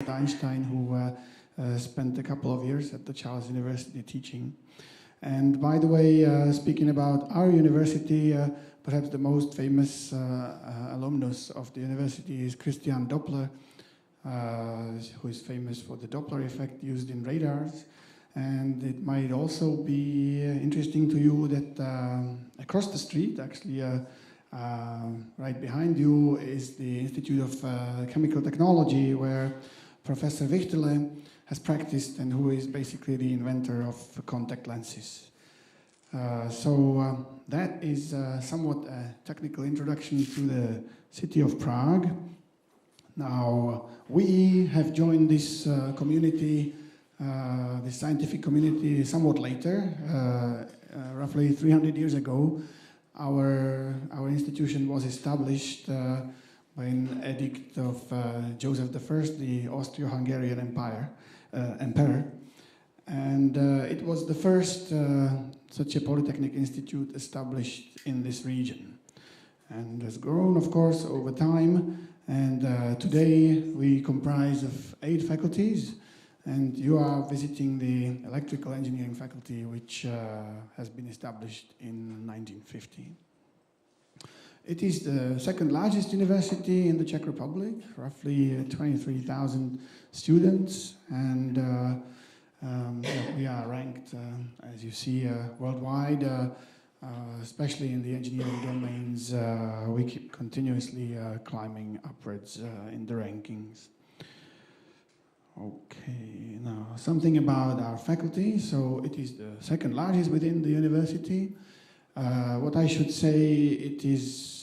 Einstein, who spent a couple of years at the Charles University teaching. And by the way, speaking about our university, perhaps the most famous alumnus of the university is Christian Doppler, who is famous for the Doppler effect used in radars. And it might also be interesting to you that across the street, actually right behind you, is the Institute of Chemical Technology, where Professor Wichterle has practiced and who is basically the inventor of contact lenses. So that is somewhat a technical introduction to the city of Prague. Now, we have joined this community, this scientific community, somewhat later, roughly 300 years ago. Our institution was established by an edict of Joseph I, the Austro-Hungarian emperor. And it was the first such a polytechnic institute established in this region. And has grown, of course, over time. And today we comprise of 8 faculties. And you are visiting the electrical engineering faculty, which has been established in 1950. It is the second largest university in the Czech Republic, roughly 23,000 students. And we are ranked, as you see, worldwide, especially in the engineering domains. We keep continuously climbing upwards in the rankings. Okay, now something about our faculty. So it is the second largest within the university. What I should say, it is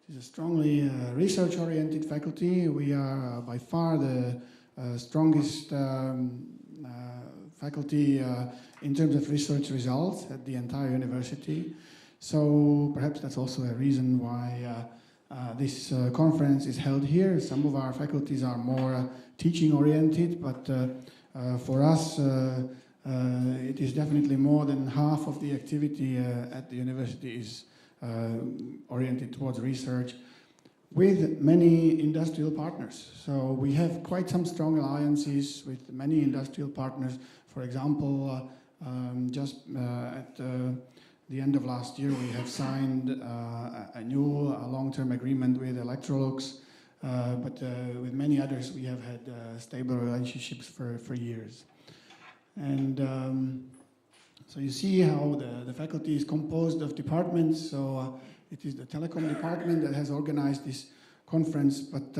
It is a strongly research-oriented faculty. We are by far the strongest faculty in terms of research results at the entire university. So perhaps that's also a reason why this conference is held here. Some of our faculties are more teaching-oriented, but for us it is definitely more than half of the activity at the university is oriented towards research with many industrial partners. So we have quite some strong alliances with many industrial partners. For example, just at the end of last year, we have signed a new long-term agreement with Electrolux, but with many others we have had stable relationships for years. And so you see how the faculty is composed of departments. So it is the Telecom department that has organized this conference, but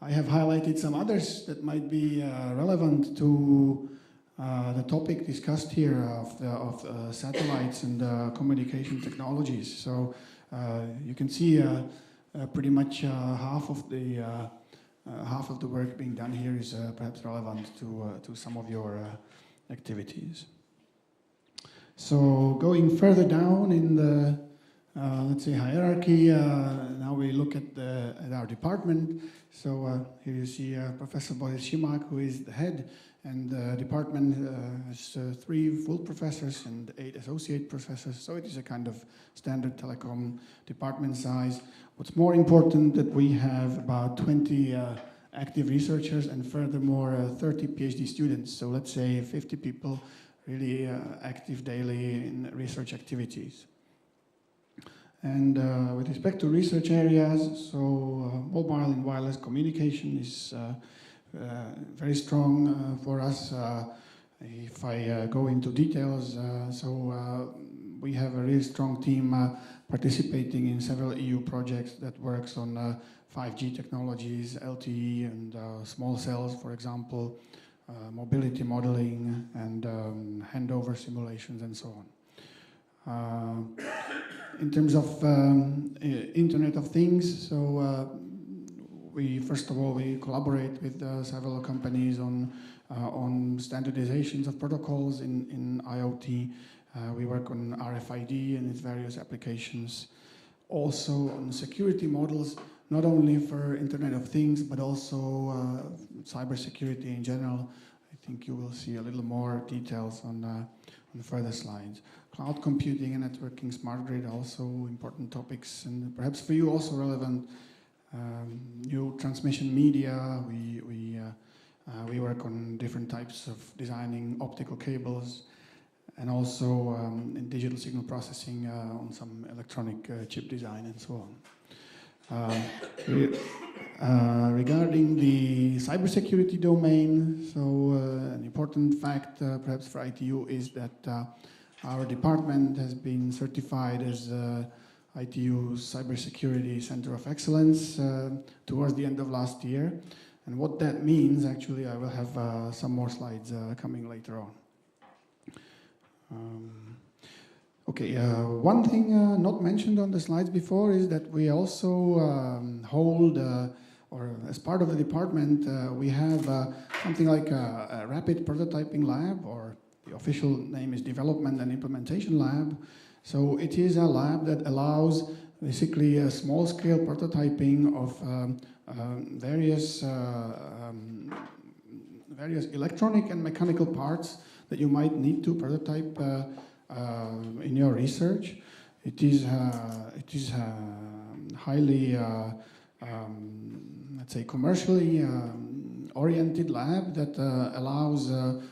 I have highlighted some others that might be relevant to the topic discussed here of satellites and communication technologies. So you can see pretty much half of the work being done here is perhaps relevant to some of your activities. So going further down in the let's say hierarchy, now we look at our department. So here you see Professor Boris Šimak, who is the head, and the department has 3 full professors and 8 associate professors. So it is a kind of standard telecom department size. What's more important, that we have about 20 active researchers and furthermore 30 PhD students. So let's say 50 people really active daily in research activities. And with respect to research areas, so mobile and wireless communication is very strong for us. If I go into details, we have a really strong team participating in several EU projects that works on 5G technologies, LTE and small cells, for example, mobility modeling and handover simulations and so on. In terms of Internet of Things, so first of all we collaborate with several companies on standardizations of protocols in IoT. We work on RFID and its various applications. Also on security models, not only for Internet of Things, but also cybersecurity in general. I think you will see a little more details on further slides. Cloud computing and networking, smart grid, also important topics, and perhaps for you also relevant. New transmission media. We work on different types of designing optical cables, and also in digital signal processing on some electronic chip design and so on. Regarding the cybersecurity domain, so an important fact perhaps for ITU is that our department has been certified as ITU's Cybersecurity Center of Excellence towards the end of last year. And what that means, actually, I will have some more slides coming later on. Okay, one thing not mentioned on the slides before is that we also hold, or as part of the department, we have something like a rapid prototyping lab, or the official name is Development and Implementation Lab. So it is a lab that allows basically a small-scale prototyping of various electronic and mechanical parts that you might need to prototype in your research. It is highly, let's say, commercially oriented lab that allows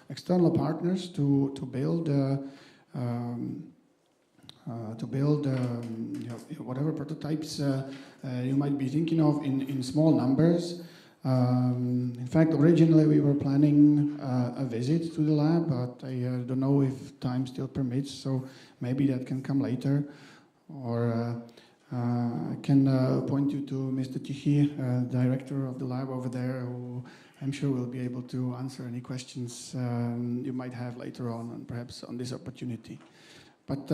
external partners to build whatever prototypes you might be thinking of in small numbers. In fact, originally we were planning a visit to the lab, but I don't know if time still permits, so maybe that can come later. Or I can point you to Mr. Tichy, director of the lab over there, who I'm sure will be able to answer any questions you might have later on, and perhaps on this opportunity. But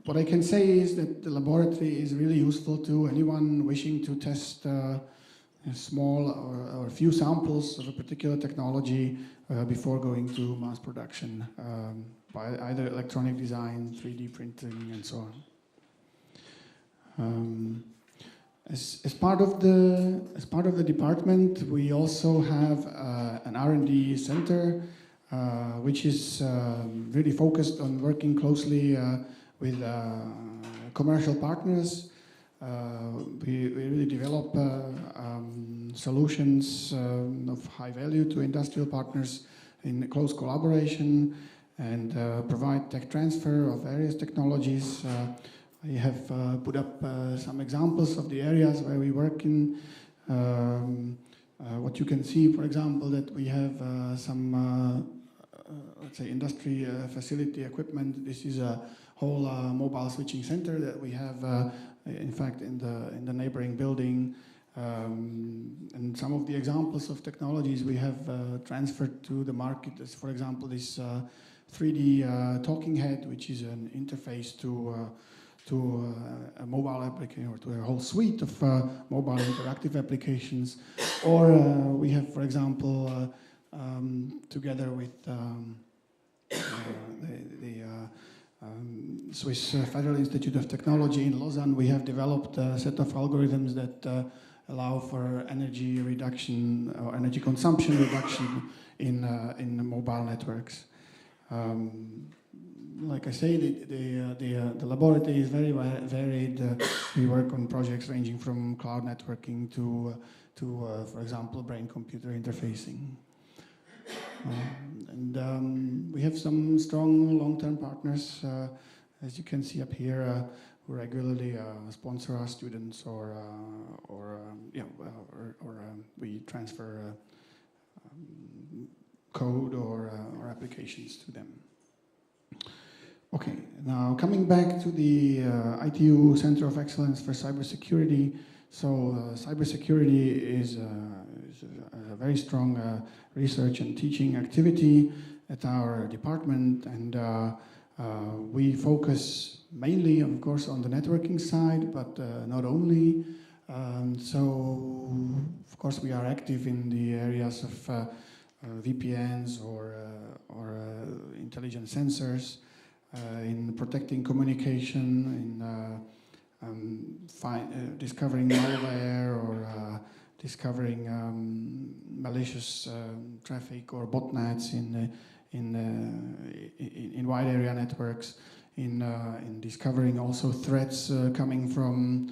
what I can say is that the laboratory is really useful to anyone wishing to test a small or a few samples of a particular technology before going to mass production by either electronic design, 3D printing, and so on. As part of the department, we also have an R&D center which is really focused on working closely with commercial partners. We really develop solutions of high value to industrial partners in close collaboration, and provide tech transfer of various technologies. I have put up some examples of the areas where we work in. What you can see, for example, that we have some let's say industry facility equipment. This is a whole mobile switching center that we have in fact in the neighboring building, and some of the examples of technologies we have transferred to the market, as for example this 3D talking head, which is an interface to a mobile application, or to a whole suite of mobile interactive applications. Or we have, for example, together with the Swiss Federal Institute of Technology in Lausanne, we have developed a set of algorithms that allow for energy reduction or energy consumption reduction in mobile networks. Like I say, the laboratory is very varied. We work on projects ranging from cloud networking to for example, brain-computer interfacing. And we have some strong long-term partners, as you can see up here, who regularly sponsor our students, or we transfer code or applications to them. Okay, now coming back to the ITU Center of Excellence for Cybersecurity. So cybersecurity is a very strong research and teaching activity at our department, and we focus mainly, of course, on the networking side, but not only. So, of course, we are active in the areas of VPNs or intelligent sensors, in protecting communication, in discovering malware, or discovering malicious traffic or botnets in wide area networks, in discovering also threats coming from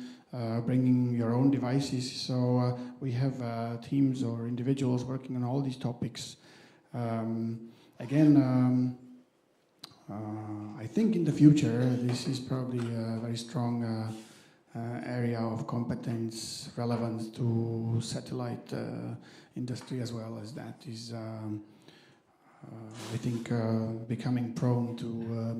bringing your own devices. So we have teams or individuals working on all these topics. Again, I think in the future this is probably a very strong area of competence relevant to satellite industry, as well as that is I think becoming prone to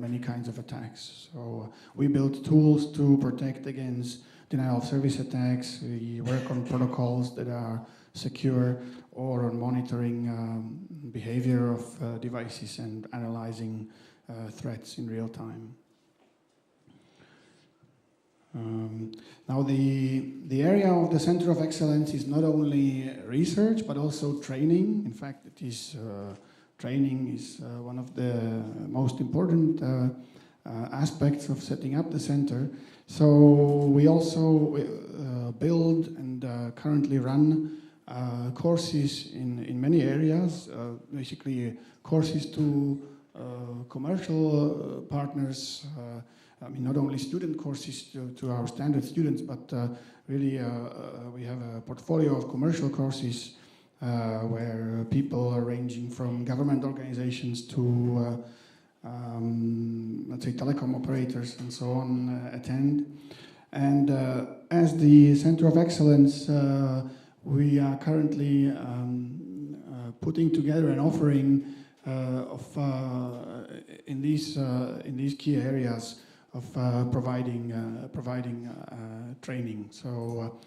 many kinds of attacks. So we build tools to protect against denial of service attacks. We work on protocols that are secure, or on monitoring behavior of devices and analyzing threats in real time. Now the area of the Center of Excellence is not only research but also training. In fact, it is training is one of the most important aspects of setting up the center. So we also build and currently run courses in many areas, basically courses to commercial partners. I mean, not only student courses to our standard students, but really we have a portfolio of commercial courses where people are ranging from government organizations to let's say telecom operators and so on attend. And as the Center of Excellence, we are currently putting together an offering in these key areas of providing training. So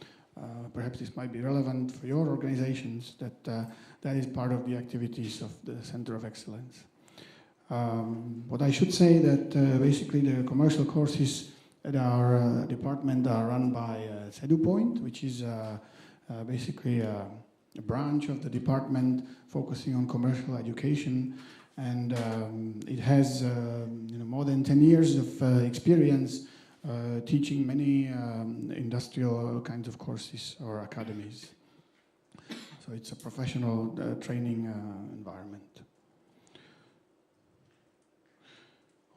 perhaps this might be relevant for your organizations, that that is part of the activities of the Center of Excellence. What I should say that basically the commercial courses at our department are run by SeduPoint, which is basically a branch of the department focusing on commercial education, and it has more than 10 years of experience teaching many industrial kinds of courses or academies. So it's a professional training environment.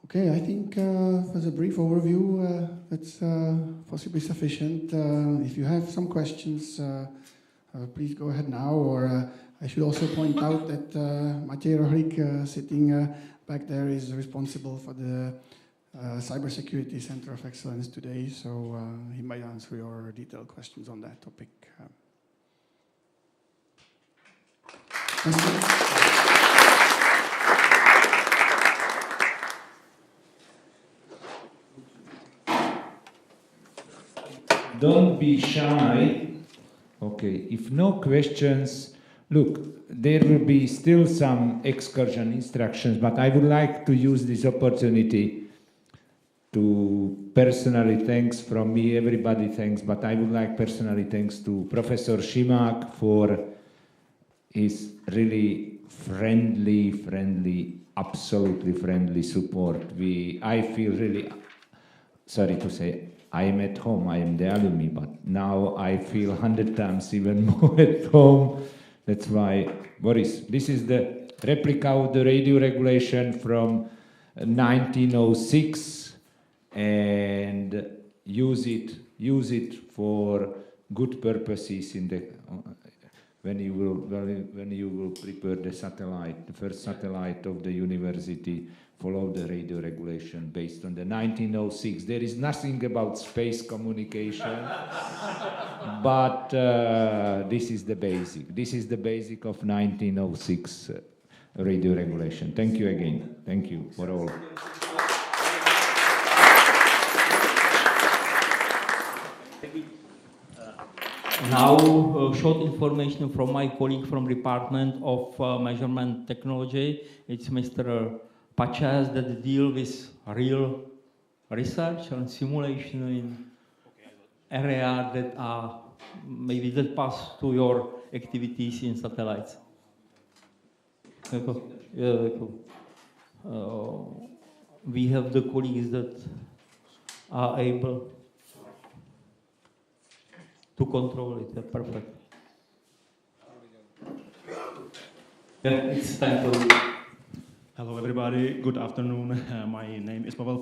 Okay, I think as a brief overview, that's possibly sufficient. If you have some questions, please go ahead now, or I should also point out that Maciej Rohlik, sitting back there, is responsible for the Cybersecurity Center of Excellence today, so he might answer your detailed questions on that topic. Don't be shy. Okay, if no questions, look, there will be still some excursion instructions, but I would like to use this opportunity to personally thanks from me, everybody thanks, but I would like personally thanks to Professor Šimak for his really friendly, absolutely friendly support. I feel really, sorry to say, I am at home, I am the alumni, but now I feel 100 times even more at home. That's why, Boris, this is the replica of the radio regulation from 1906, and use it for good purposes in the when you will prepare the satellite, the first satellite of the university. Follow the radio regulation based on the 1906. There is nothing about space communication, but this is the basic. This is the basic of 1906 radio regulation. Thank you again. Thank you for all. Now, short information from my colleague from Department of Measurement Technology. It's Mr. Pachas that deal with real research and simulation in area that are maybe that pass to your activities in satellites. We have the colleagues that are able to control it. Perfect. Yeah, it's time to. Hello everybody, good afternoon. My name is Pavel.